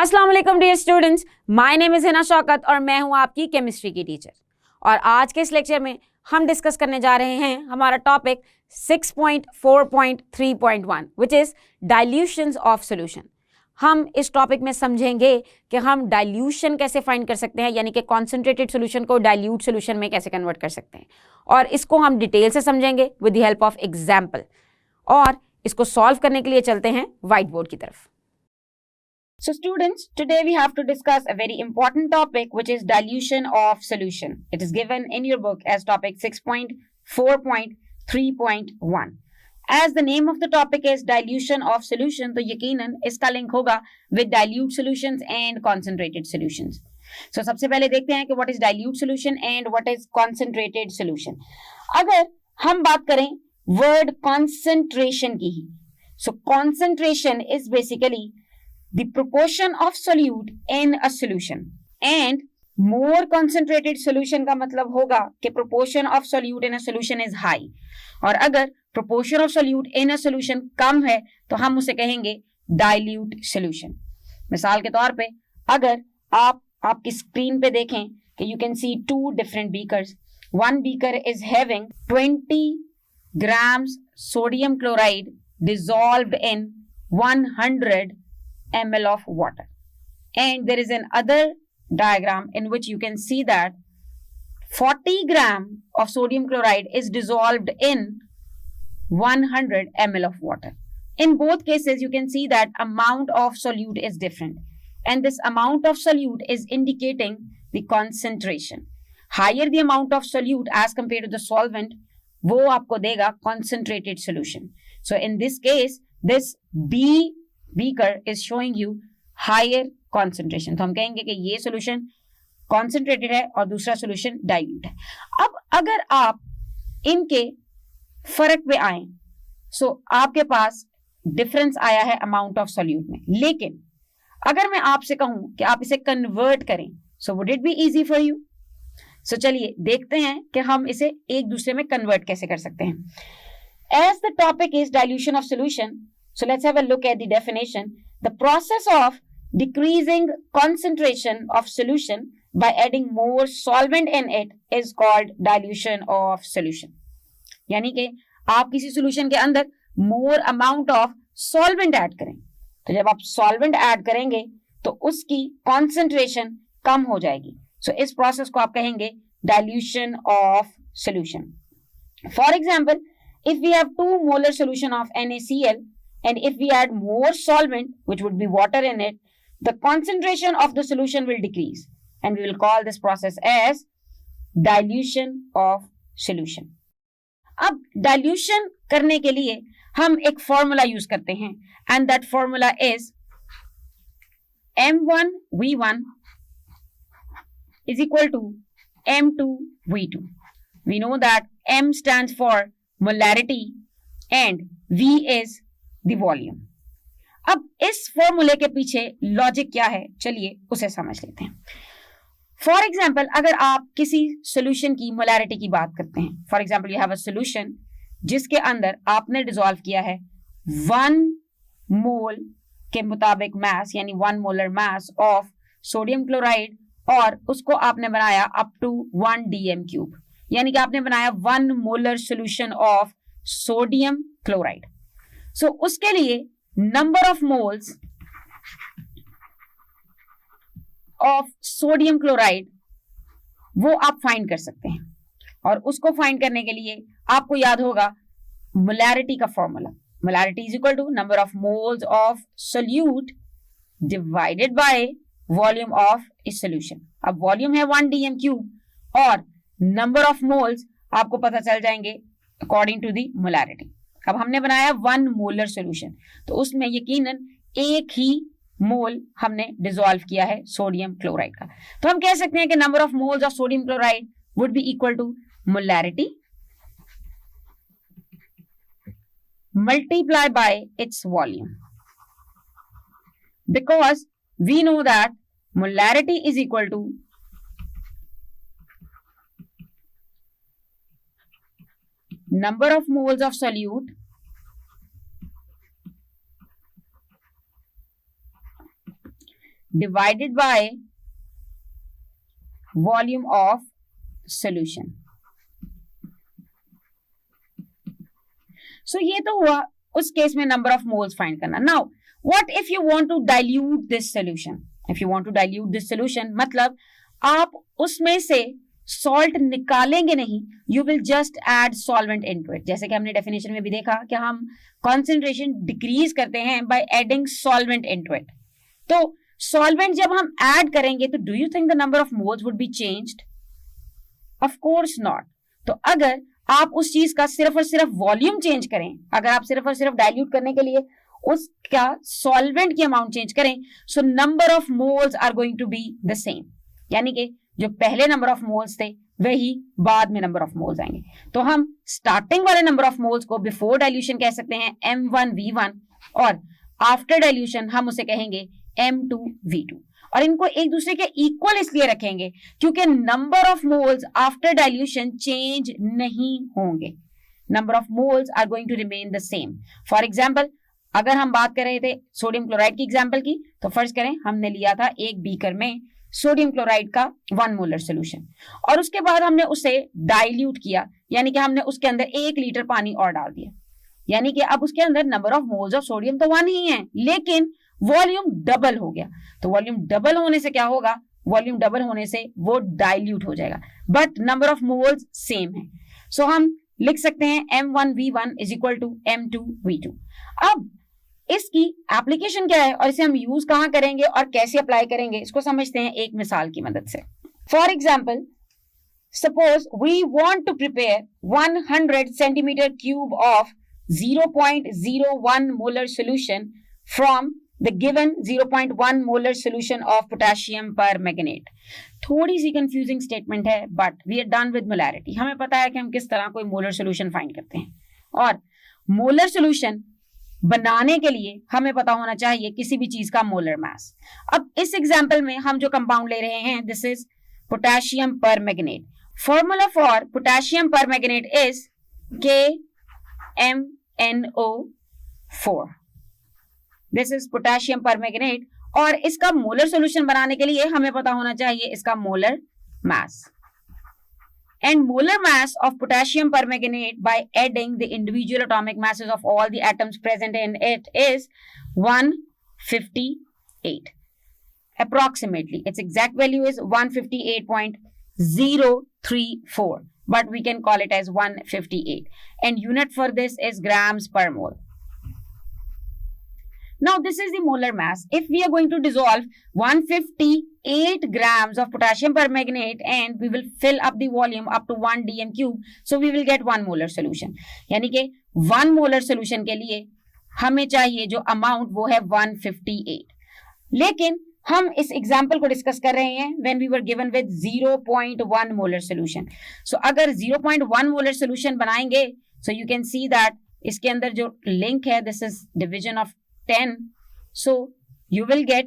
अस्सलाम वालेकुम dear students, my name is Hina Shaukat और मैं हूं आपकी केमिस्ट्री की टीचर। और आज के इस लेक्चर में हम डिस्कस करने जा रहे हैं हमारा topic 6.4.3.1 which is dilutions of solution. हम इस टॉपिक में समझेंगे कि हम डाइल्यूशन कैसे फाइंड कर सकते हैं, यानी कि कॉन्सेंट्रेटेड सोल्यूशन को डाइल्यूट सोल्यूशन में कैसे कन्वर्ट कर सकते हैं, और इसको हम डिटेल से समझेंगे with the help of example. और इसको सॉल्व करने के लिए चलते हैं व्हाइट बोर्ड की तरफ। So students, today we have to discuss a very important topic which is dilution of solution. It is given in your book as topic 6.4.3.1. As the name of the topic is dilution of solution, तो यकीनन इसका link होगा with dilute solutions and concentrated solutions. So सबसे पहले देखते हैं कि what is dilute solution and what is concentrated solution. अगर हम बात करें word concentration की ही, so concentration is basically the proportion of solute in a solution and more concentrated solution का मतलब होगा कि proportion of solute in a solution is high, और अगर proportion of solute in a solution कम है तो हम उसे कहेंगे dilute solution. मिसाल के तौर पे अगर आप आपकी स्क्रीन पे देखें कि you can see two different beakers. One beaker is having 20 grams sodium chloride dissolved in 100 ml of water, and there is another diagram in which you can see that 40 gram of sodium chloride is dissolved in 100 ml of water. In both cases you can see that amount of solute is different, and this amount of solute is indicating the concentration. Higher the amount of solute as compared to the solvent, वो आपको देगा concentrated solution. So in this case this beaker is showing you higher concentration. तो हम कहेंगे कि ये solution concentrated है और दूसरा solution dilute है. अब अगर आप इनके फर्क पे आए, so आपके पास डिफरेंस आया है अमाउंट ऑफ सोल्यूट में, लेकिन अगर मैं आपसे कहूं कि आप इसे कन्वर्ट करें, so would it be easy for you? So चलिए देखते हैं कि हम इसे एक दूसरे में कन्वर्ट कैसे कर सकते हैं. As the topic is dilution of solution, so let's have a look at the definition. The process of decreasing concentration of solution by adding more solvent in it is called dilution of solution. यानी कि आप किसी solution के अंदर more amount of solvent add करें, तो जब आप solvent add करेंगे तो उसकी concentration कम हो जाएगी. So इस process को आप कहेंगे dilution of solution. For example, if we have 2 molar solution of NaCl and if we add more solvent, which would be water in it, the concentration of the solution will decrease, and we will call this process as dilution of solution. अब dilution करने के लिए हम एक formula use करते हैं, and that formula is M1V1 is equal to M2V2. We know that M stands for molarity and V is the volume. अब इस फॉर्मूले के पीछे लॉजिक क्या है, चलिए उसे समझ लेते हैं. फॉर एग्जाम्पल, अगर आप किसी सोल्यूशन की मोलैरिटी की बात करते हैं, for example you have a solution जिसके अंदर आपने डिसॉल्व किया है 1 मोल के मुताबिक मास, यानी 1 molar mass of sodium chloride, और उसको आपने बनाया अप टू 1 dm क्यूब, यानी कि आपने बनाया 1 molar solution of sodium chloride. So उसके लिए number of moles of sodium chloride वो आप फाइंड कर सकते हैं, और उसको फाइंड करने के लिए आपको याद होगा मोलैरिटी का formula. Molarity is equal to number of moles of solute divided by volume of इस सोल्यूशन. अब वॉल्यूम है 1 dm क्यूब और नंबर ऑफ मोल्स आपको पता चल जाएंगे अकॉर्डिंग टू दी मोलैरिटी. अब हमने बनाया 1 मोलर सोल्यूशन, तो उसमें यकीनन एक ही मोल हमने डिसॉल्व किया है सोडियम क्लोराइड का, तो हम कह सकते हैं कि number of moles of sodium chloride would be equal to molarity multiply by its volume, because we know that molarity is equal to number of moles of solute divided by volume of solution. So ये तो हुआ उस case में number of moles find करना. Now what if you want to dilute this solution? If you want to dilute this solution मतलब आप उसमें से सॉल्ट निकालेंगे नहीं, you will just add solvent into it. जैसे कि हमने डेफिनेशन में भी देखा कि हम कॉन्सेंट्रेशन डिक्रीज करते हैं by adding solvent into it. तो सॉल्वेंट जब हम ऐड करेंगे तो do you think the number of moles would be changed? Of course not. तो अगर आप उस चीज का सिर्फ और सिर्फ वॉल्यूम चेंज करें, अगर आप सिर्फ और सिर्फ डाइल्यूट करने के लिए उसका सॉल्वेंट की अमाउंट चेंज करें, so number of moles are going to be the same. यानी कि जो पहले नंबर ऑफ मोल्स थे वही बाद में नंबर ऑफ मोल्स आएंगे. तो हम स्टार्टिंग वाले नंबर ऑफ मोल्स को बिफोर डाइल्यूशन कह सकते हैं M1V1 और आफ्टर डाइल्यूशन हम उसे कहेंगे M2V2. और इनको एक दूसरे के इक्वल इसलिए रखेंगे क्योंकि number of moles after dilution change नहीं होंगे. Number of moles are going to remain the same. For example अगर हम बात कर रहे थे सोडियम क्लोराइड की एग्जाम्पल की, तो फर्ज करें हमने लिया था एक बीकर में सोडियम क्लोराइड का 1 मोलर सोल्यूशन और उसके बाद हमने उसे डाइल्यूट किया, यानी कि हमने उसके अंदर 1 लीटर पानी और डाल दिया. यानी कि अब उसके अंदर number of moles of sodium तो 1 ही है, लेकिन वॉल्यूम डबल हो गया. तो वॉल्यूम डबल होने से क्या होगा? वॉल्यूम डबल होने से वो डाइल्यूट हो जाएगा, but number of moles same है. सो हम लिख सकते हैं M1V1 is equal to M2V2. अब इसकी एप्लीकेशन क्या है और इसे हम यूज कहां करेंगे और कैसे अप्लाई करेंगे, इसको समझते हैं एक मिसाल की मदद से. For example suppose we want to prepare 100 centimetre cube of 0.01 molar solution from the given 0.1 molar solution of potassium permanganate. थोड़ी सी कंफ्यूजिंग स्टेटमेंट है but we are done with molarity. हमें पता है कि हम किस तरह कोई मोलर सोल्यूशन फाइंड करते हैं और मोलर सोल्यूशन बनाने के लिए हमें पता होना चाहिए किसी भी चीज का मोलर मास. अब इस एग्जांपल में हम जो कंपाउंड ले रहे हैं this is potassium permanganate. Formula for potassium permanganate is KMnO4. This is potassium permanganate और इसका मोलर सॉल्यूशन बनाने के लिए हमें पता होना चाहिए इसका molar mass. And molar mass of potassium permanganate by adding the individual atomic masses of all the atoms present in it is 158. Approximately, its exact value is 158.034, but we can call it as 158. And unit for this is grams per mole. Now this is the molar mass. If we are going to dissolve 158 grams of potassium permanganate and we will fill up the volume up to 1 dm cube, so we will get 1 molar solution. यानी कि 1 molar solution के लिए हमें चाहिए जो amount वो है 158. लेकिन हम इस एग्जाम्पल को डिस्कस कर रहे हैं when we were given with 0.1 molar solution. So अगर 0.1 molar solution बनाएंगे, so you can see that इसके अंदर जो लिंक है this is division of 10, so you will get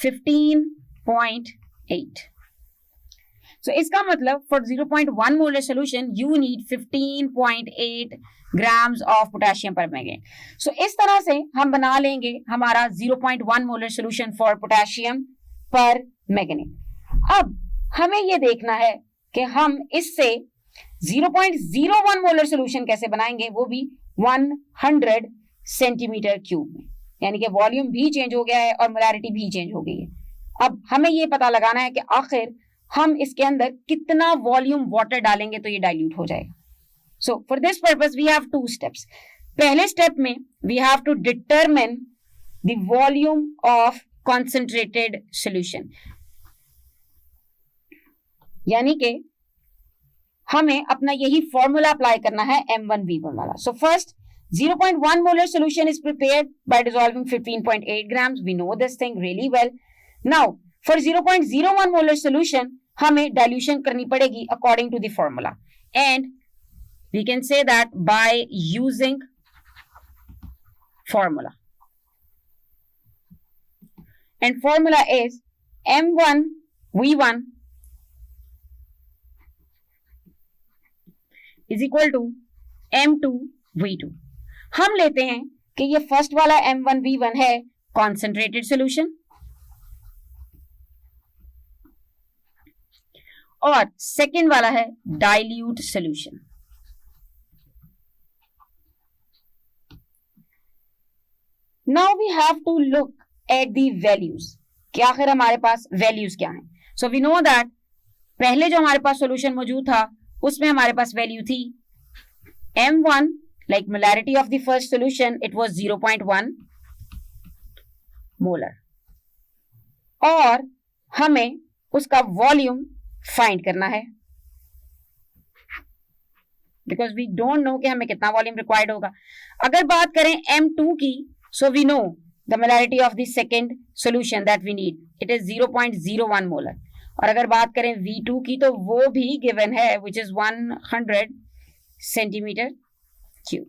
15.8. So इसका मतलब for 0.1 molar solution you need 15.8 grams of potassium permanganate. So इस तरह से हम बना लेंगे हमारा 0.1 molar solution for potassium permanganate. अब हमें ये देखना है कि हम इससे 0.01 molar solution कैसे बनाएंगे, वो भी 100 सेंटीमीटर क्यूब में. यानी कि वॉल्यूम भी चेंज हो गया है और मोलैरिटी भी चेंज हो गई है. अब हमें ये पता लगाना है कि आखिर हम इसके अंदर कितना वॉल्यूम वाटर डालेंगे तो ये डाइल्यूट हो जाएगा. So for this purpose we have 2 steps. पहले स्टेप में we have to determine the volume of concentrated solution. यानी कि हमें अपना यही फॉर्मूला अप्लाई करना है M1V1 वाला. So first 0.1 molar solution is prepared by dissolving 15.8 grams. We know this thing really well. Now, for 0.01 molar solution, हमें dilution करनी पड़ेगी according to the formula. And we can say that by using formula. And formula is M1V1 is equal to M2V2. हम लेते हैं कि ये first वाला M1V1 है कॉन्सेंट्रेटेड सॉल्यूशन और सेकेंड वाला है dilute solution. Now we have to look at the values कि आखिर हमारे पास वैल्यूज क्या हैं। सो वी नो दैट पहले जो हमारे पास सॉल्यूशन मौजूद था उसमें हमारे पास वैल्यू थी M1, like molarity of the first solution, it was 0.1 molar. और हमें उसका वॉल्यूम फाइंड करना है बिकॉज वी डोंट नो कि हमें कितना वॉल्यूम रिक्वायर्ड होगा। अगर बात करें M2 की, so we know the molarity of the second solution that we need, it is 0.01 molar. और अगर बात करें V2 की तो वो भी गिवन है विच इज 100 सेंटीमीटर क्यूब।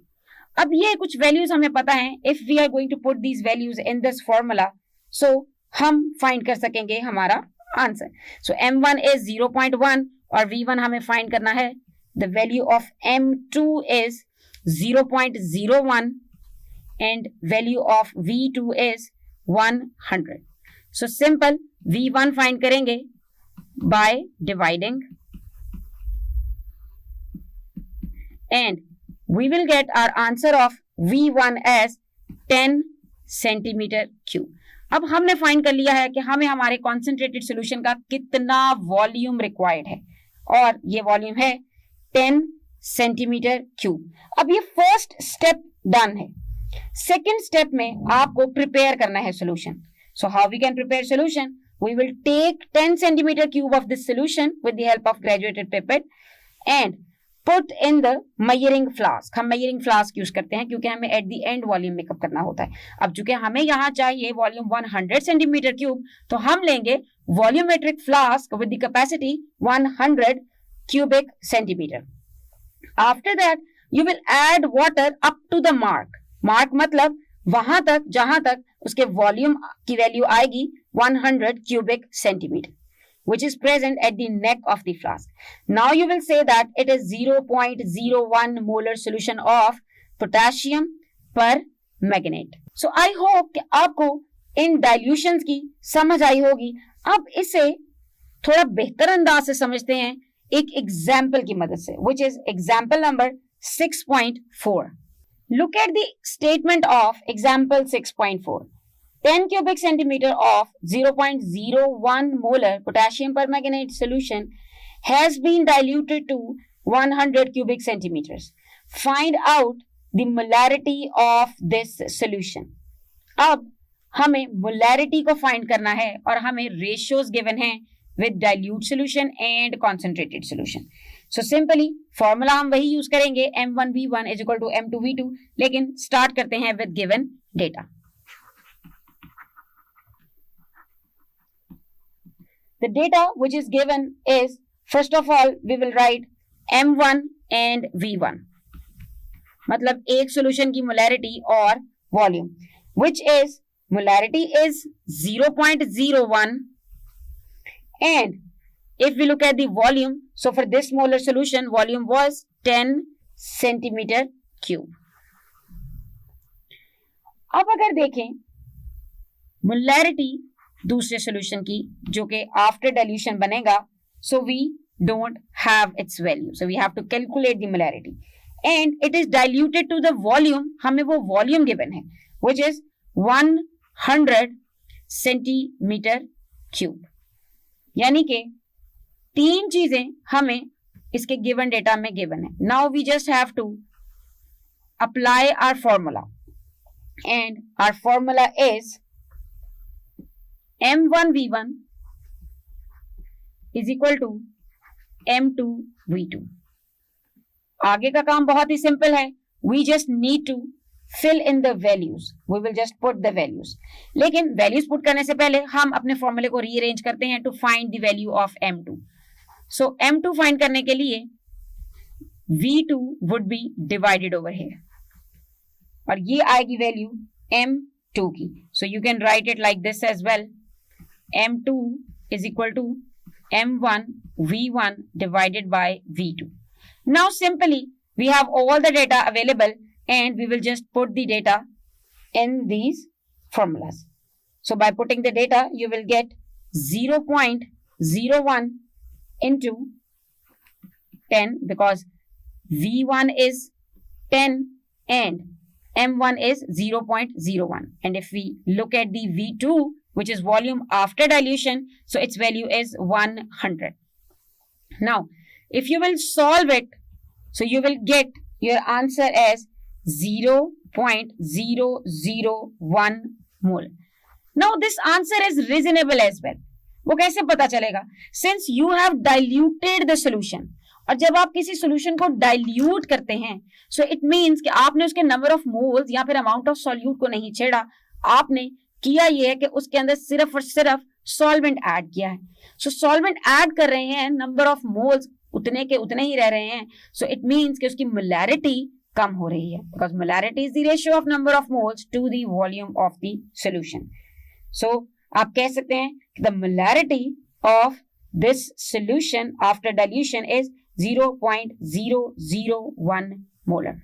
अब ये कुछ वैल्यूज हमें पता है, if we are going to put these values in this formula so हम फाइंड कर सकेंगे हमारा आंसर। सो M1 इज 0.1 और V1 हमें फाइंड करना है। The value of M2 is 0.01 and value of V2 is 100. So simple, V1 find करेंगे by dividing and we will get our answer of V1 as 10 centimetre cube. अब हमने find कर लिया है कि हमें हमारे कॉन्सेंट्रेटेड सॉल्यूशन का कितना वॉल्यूम रिक्वायर्ड है और ये वॉल्यूम है 10 सेंटीमीटर क्यूब। अब ये फर्स्ट स्टेप डन है। सेकेंड स्टेप में आपको प्रिपेयर करना है solution. So how we can prepare solution, we will take 10 centimetre cube of this solution with the help of graduated pipette and put in the measuring flask. हम measuring flask use करते हैं क्योंकि हमें at the end volume make up करना होता है। अब चूंकि हमें यहाँ चाहिए वॉल्यूम 100 सेंटीमीटर क्यूब, तो हम लेंगे volumetric flask with the capacity 100 cubic centimetre. After that you will add water up to the mark. Mark मतलब वहां तक जहां तक उसके वॉल्यूम की वैल्यू आएगी 100 cubic centimeter, which is present at the neck of the flask. Now you will say that it is 0.01 molar solution of potassium permanganate. So I hope कि आपको इन डाइल्यूशंस की समझ आई होगी। अब इसे थोड़ा बेहतर अंदाज से समझते हैं एक एग्जाम्पल की मदद से, which is example number 6.4. Look at the statement of example 6.4. 10 cubic centimeter of 0.01 molar potassium permanganate solution has been diluted to 100 cubic centimeters. Find out the molarity of this solution. अब हमें molarity को find करना है और हमें ratios given हैं with dilute solution and concentrated solution. So simply formula हम वही use करेंगे M1V1 is equal to M2V2, लेकिन start करते हैं with given data. The data which is given is, first of all we will write M1 and V1, मतलब एक solution की molarity और volume, which is molarity is 0.01 and if we look at the volume, so for this molar solution volume was 10 centimeter cube. अब अगर देखें molarity दूसरे solution की जो कि after dilution बनेगा, so we don't have its value, so we have to calculate the molarity and it is diluted to the volume. हमें वो volume given है which is 100 centimeter cube, यानी कि तीन चीजें हमें इसके गिवन डेटा में गिवन है। Now we just have to apply our formula and our formula is M1V1 is equal to M2V2। आगे का काम बहुत ही सिंपल है, we just need to fill in the values, we will just put the values. लेकिन values put करने से पहले हम अपने फॉर्मूले को rearrange करते हैं to find the value of M2. So M2 find करने के लिए V2 would be divided over here और ये आएगी वैल्यू M2 की। So you can write it like this as well. M2 is equal to M1 V1 divided by V2. Now simply we have all the data available and we will just put the data in these formulas. So by putting the data, you will get 0.01 into 10 because V1 is 10 and M1 is 0.01. And if we look at the V2, which is volume after dilution, so its value is 100. Now, if you will solve it, so you will get your answer as 0.001 mole. Now, this answer is reasonable as well. वो कैसे पता चलेगा? Since you have diluted the solution. और जब आप किसी solution को dilute करते हैं, सो इट मीन्स कि आपने उसके नंबर ऑफ मोल्स या फिर अमाउंट ऑफ सॉल्यूट को नहीं छेड़ा, आपने किया ये है कि उसके अंदर सिर्फ और सिर्फ सॉल्वेंट ऐड किया है. सो सॉल्वेंट ऐड कर रहे हैं, नंबर ऑफ मोल्स उतने के उतने ही रह रहे हैं. सो इट मीन्स कि उसकी मोलैरिटी कम हो रही है, because molarity is the ratio of number of moles to the volume of the solution. So आप कह सकते हैं कि the molarity of this solution after dilution is 0.001 molar.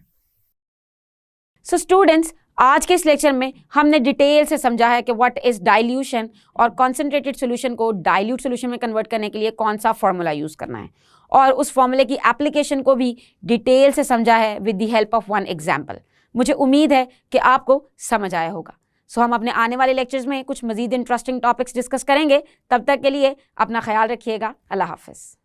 So students, आज के इस लेक्चर में हमने डिटेल से समझा है कि व्हाट इज डाइल्यूशन और कॉन्सेंट्रेटेड सॉल्यूशन को डाइल्यूट सॉल्यूशन में कन्वर्ट करने के लिए कौन सा फॉर्मूला यूज करना है, और उस फॉर्मूले की एप्लीकेशन को भी डिटेल से समझा है with the help of one example. मुझे उम्मीद है कि आपको समझ आया होगा. सो हम अपने आने वाले लेक्चर्स में कुछ मजीद इंटरेस्टिंग टॉपिक्स डिस्कस करेंगे. तब तक के लिए अपना ख्याल रखिएगा. अल्लाह हाफिज़.